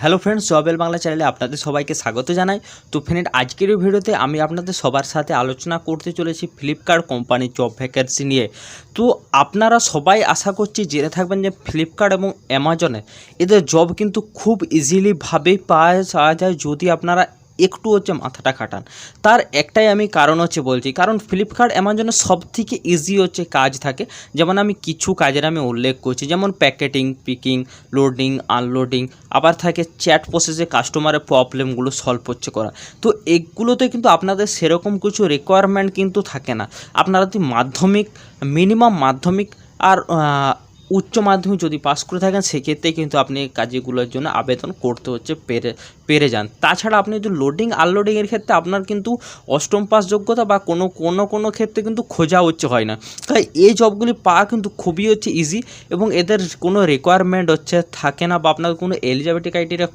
Hello friends, জবেল Bangla চ্যানেলে আপনাদের সবাইকে স্বাগত জানাই। তো ফ্রেন্ড, আজকের এই ভিডিওতে আমি আপনাদের সবার সাথে আলোচনা করতে চলেছি ফ্লিপকার্ট কোম্পানির জব ভ্যাকেন্সি নিয়ে। তো আপনারা সবাই আশা করছি জেনে থাকবেন যে ফ্লিপকার্ট এবং অ্যামাজনে এদের জব কিন্তু খুব ইজিলিভাবেই পাওয়া যায় যদি আপনারা একটু মাথাটা খাটান। তার একটাই আমি কারণ বলছি, কারণ ফ্লিপকার্ট অ্যামাজনে সবথেকে ইজি কাজ থাকে। যেমন আমি কিছু কাজের আমি উল্লেখ করছি, যেমন প্যাকেটিং, পিকিং, লোডিং, আনলোডিং, আবার থাকে চ্যাট প্রসেসে কাস্টমারের প্রবলেমগুলো সলভ করা। তো এগুলোতে কিন্তু আপনাদের সেরকম কিছু রিকোয়ারমেন্ট কিন্তু থাকে না। আপনারা যদি মিনিমাম মাধ্যমিক আর উচ্চ মাধ্যমিক যদি পাস করে থাকেন, সেক্ষেত্রে কিন্তু আপনি কাজগুলোর জন্য আবেদন করতে পেরে যান। তাছাড়া আপনি যদি লোডিং আনলোডিংয়ের ক্ষেত্রে আপনার কিন্তু অষ্টম পাস যোগ্যতা বা কোনো ক্ষেত্রে কিন্তু খোঁজা হয় না। তাই এই জবগুলি পাওয়া কিন্তু খুবই ইজি, এবং এদের কোনো রিকোয়ারমেন্ট থাকে না, বা আপনার কোনো এলিজিবিলিটি ক্রাইটেরিয়া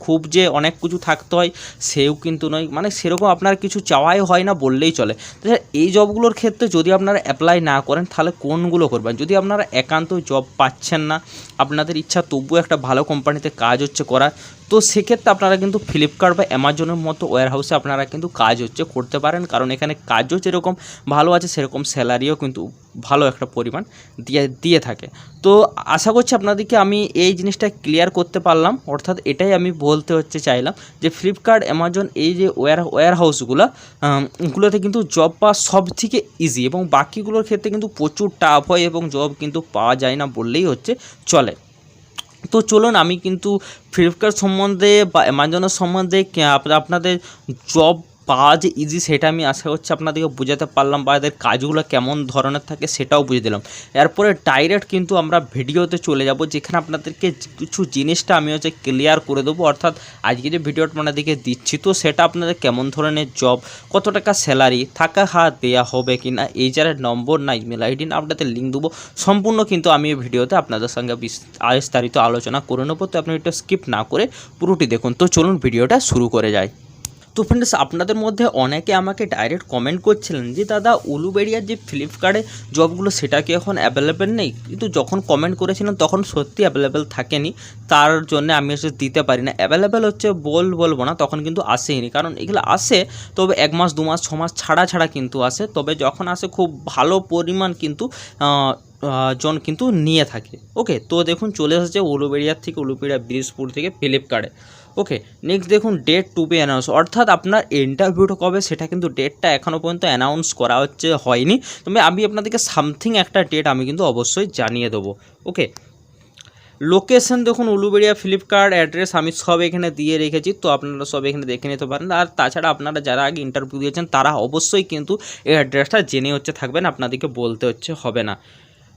খুব যে অনেক কিছু থাকতে হয় সেও কিন্তু নয়, মানে সেরকম আপনার কিছু চাওয়াই হয় না বললেই চলে। তাছাড়া এই জবগুলোর ক্ষেত্রে যদি আপনারা অ্যাপ্লাই না করেন তাহলে কোনগুলো করবেন? যদি আপনারা একান্ত জব পাচ্ছেন না, আপনাদের ইচ্ছা তবুও একটা ভালো কোম্পানিতে কাজ করা, তো সেক্ষেত্রে আপনারা কিন্তু ফ্লিপকার্ট বা অ্যামাজনের মতো ওয়্যারহাউসে আপনারা কিন্তু কাজ করতে পারেন। কারণ এখানে কাজও যেরকম ভালো আছে, সেরকম স্যালারিও কিন্তু ভালো একটা পরিমাণ দিয়ে থাকে। তো আশা করছি আপনাদেরকে আমি এই জিনিসটা ক্লিয়ার করতে পারলাম। অর্থাৎ এটাই আমি বলতে চাইলাম যে ফ্লিপকার্ট, অ্যামাজন, এই যে ওয়্যারহাউসগুলোতে কিন্তু জব পাওয়া সব থেকে ইজি, এবং বাকিগুলোর ক্ষেত্রে কিন্তু প্রচুর টাফ হয় এবং জব কিন্তু পাওয়া যায় না বললেই চলে। তো চলুন, আমি কিন্তু ফ্লিপকার্ট সম্বন্ধে বা অ্যামাজনের সম্বন্ধে আপনাদের জব পাওয়া যে ইজি সেটা আমি আশা করছি আপনাদেরকে বোঝাতে পারলাম, বা এদের কাজগুলো কেমন ধরনের থাকে সেটাও বুঝিয়ে দিলাম। এরপরে ডাইরেক্ট কিন্তু আমরা ভিডিওতে চলে যাব, যেখানে আপনাদেরকে কিছু জিনিসটা আমি ক্লিয়ার করে দেবো। অর্থাৎ আজকে যে ভিডিওটা আপনাদেরকে দিচ্ছি, তো সেটা আপনাদের কেমন ধরনের জব, কত টাকা স্যালারি, থাকা খাওয়া দেওয়া হবে কি না, এই যারা নম্বর না ইমেল আইডি না, আপনাদের লিঙ্ক দেবো সম্পূর্ণ কিন্তু আমি এই ভিডিওতে আপনাদের সঙ্গে বিস্তারিত আলোচনা করে নেবো। তো আপনি এটা স্কিপ না করে পুরোটি দেখুন। তো চলুন ভিডিওটা শুরু করে যাই। তো ফ্রেন্ডস, আপনাদের মধ্যে অনেকে আমাকে ডাইরেক্ট কমেন্ট করছিলেন যে দাদা, উলুবেড়িয়ার যে ফ্লিপকার্টে জবগুলো সেটা কি এখন অ্যাভেলেবেল নেই? কিন্তু যখন কমেন্ট করেছিলাম তখন সত্যি অ্যাভেলেবেল থাকেনি, তার জন্য আমি দিতে পারি না। অ্যাভেলেবেল বলবো না, তখন কিন্তু আসেনি, কারণ এগুলো আসে তবে 1 মাস 2 মাস 6 মাস ছাড়া কিন্তু আসে। তবে যখন আসে খুব ভালো পরিমাণ কিন্তু জন কিন্তু নিয়ে থাকে। ওকে, তো দেখুন চলে এসেছে উলুবেড়িয়া ব্রিজপুর থেকে ফ্লিপকার্টে। ওকে, নেক্সট দেখুন ডেট টু বি অ্যানাউন্স, অর্থাৎ আপনার ইন্টারভিউটা কবে সেটা কিন্তু ডেটটা এখনও পর্যন্ত অ্যানাউন্স করা হয়নি। তবে আমি আপনাদেরকে সামথিং একটা ডেট আমি কিন্তু অবশ্যই জানিয়ে দেবো। ওকে, লোকেশন দেখুন উলুবেড়িয়া, ফ্লিপকার্ট অ্যাড্রেস আমি সব এখানে দিয়ে রেখেছি, তো আপনারা সব এখানে দেখে নিতে পারেন। আর তাছাড়া আপনারা যারা আগে ইন্টারভিউ দিয়েছেন তারা অবশ্যই কিন্তু এই অ্যাড্রেসটা জেনে থাকবেন, আপনাদেরকে বলতে হবে না।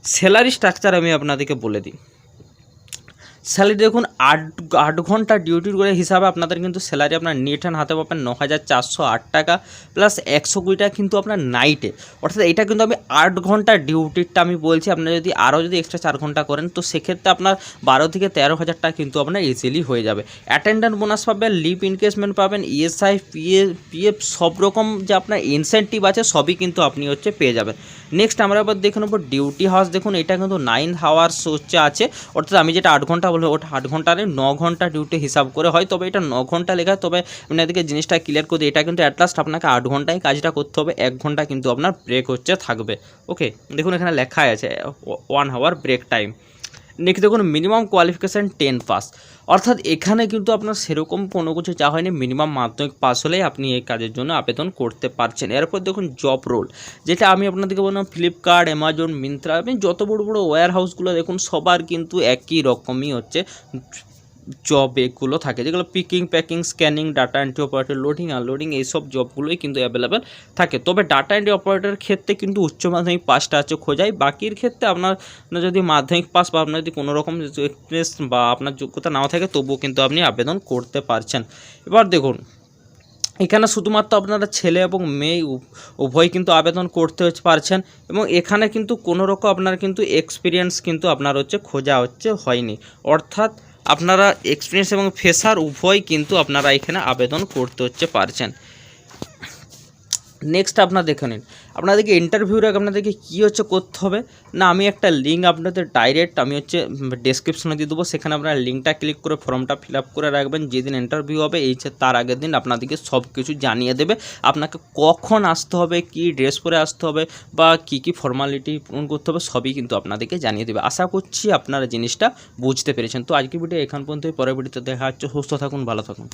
স্যালারি স্ট্রাকচার আমি আপনাদেরকে বলে দিই। স্যালারি দেখুন 8 ঘন্টা ডিউটির করে হিসাবে আপনাদের কিন্তু স্যালারি আপনার নেট হ্যান্ড হাতে পাবেন 9,408 টাকা, প্লাস 120 টাকা কিন্তু আপনার নাইটে। অর্থাৎ এটা কিন্তু আমি 8 ঘন্টা ডিউটিরটা আমি বলছি। আপনারা যদি এক্সট্রা 4 ঘন্টা করেন, তো সেক্ষেত্রে আপনার 12 থেকে 13,000 টাকা কিন্তু আপনার ইজিলি হয়ে যাবে। অ্যাটেন্ডেন্ট বোনাস পাবেন, লিভ ইনকেসমেন্ট পাবেন, ইএসআই, পিএফ সব রকম যে আপনার ইনসেন্টিভ আছে সবই কিন্তু আপনি পেয়ে যাবেন। নেক্সট আমরা এবার দেখে নেব ডিউটি হাওয়ার্স। দেখুন এটা কিন্তু 9 আওয়ার্স আছে, অর্থাৎ আমি যেটা 8 ঘন্টা বলবো ওটা 8 ঘন্টা নেই, 9 ঘন্টা ডিউটি হিসাব করে হয়। তবে এটা 9 ঘন্টা লেখা, তবে আপনাদেরকে জিনিসটা ক্লিয়ার করে দিই, এটা কিন্তু অ্যাটলাস্ট আপনাকে 8 ঘন্টায় কাজটা করতে হবে, 1 ঘন্টা কিন্তু আপনার ব্রেক থাকবে। ওকে, দেখুন এখানে লেখা আছে 1 আওয়ার ব্রেক টাইম। নেক্সট দেখুন মিনিমাম কোয়ালিফিকেশান 10 পাস, অর্থাৎ এখানে কিন্তু আপনার সেরকম কোনো কিছু চাওয়া হয়নি, মিনিমাম মাধ্যমিক পাস হলেই আপনি এই কাজের জন্য আবেদন করতে পারছেন। এরপর দেখুন জব রোল, যেটা আমি আপনাদেরকে বললাম ফ্লিপকার্ট, অ্যামাজন, মিন্ত্রা, আপনি যত বড় ওয়্যার হাউসগুলো দেখুন সবার কিন্তু একই রকমই জব এগুলো থাকে, যেগুলো picking, packing, scanning, data entry operator, loading unloading, এইসব জবগুলোই কিন্তু অ্যাভেলেবেল থাকে। তবে ডাটা এন্ট্রি অপারেটরের ক্ষেত্রে কিন্তু উচ্চ মাধ্যমিক পাসটা খোঁজাই, বাকির ক্ষেত্রে আপনার যদি মাধ্যমিক পাস বা আপনার যদি কোনো রকম এক্সপিরিয়েন্স বা আপনার যোগ্যতা নাও থাকে তবুও কিন্তু আপনি আবেদন করতে পারছেন। এবার দেখুন এখানে শুধুমাত্র আপনারা ছেলে এবং মেয়ে উভয় কিন্তু আবেদন করতে পারছেন, এবং এখানে কিন্তু কোনো রকম আপনার কিন্তু এক্সপিরিয়েন্স কিন্তু আপনার খোঁজা হয়নি। অর্থাৎ আপনারা এক্সপিরিয়েন্স এবং ফ্রেশার উভয় কিন্তু আপনারা এখানে আবেদন করতে পারছেন। নেক্সট আপনারা দেখে নিন, আপনাদেরকে ইন্টারভিউর আগে আপনাদেরকে কী হচ্ছে করতে হবে না, আমি একটা লিঙ্ক আপনাদের ডাইরেক্ট আমি হচ্ছে ডেসক্রিপশনে দিয়ে দেবো, সেখানে আপনারা লিঙ্কটা ক্লিক করে ফর্মটা ফিল আপ করে রাখবেন। যেদিন ইন্টারভিউ হবে এই যে তার আগের দিন আপনাদেরকে সব কিছু জানিয়ে দেবে, আপনাকে কখন আসতে হবে, কী ড্রেস পরে আসতে হবে বা কী ফর্মালিটি পূরণ করতে হবে, সবই কিন্তু আপনাদেরকে জানিয়ে দেবে। আশা করছি আপনারা জিনিসটা বুঝতে পেরেছেন। তো আজকের ভিডিও এখান পর্যন্তই, পরের ভিডিওতে দেখা হচ্ছে। সুস্থ থাকুন, ভালো থাকুন।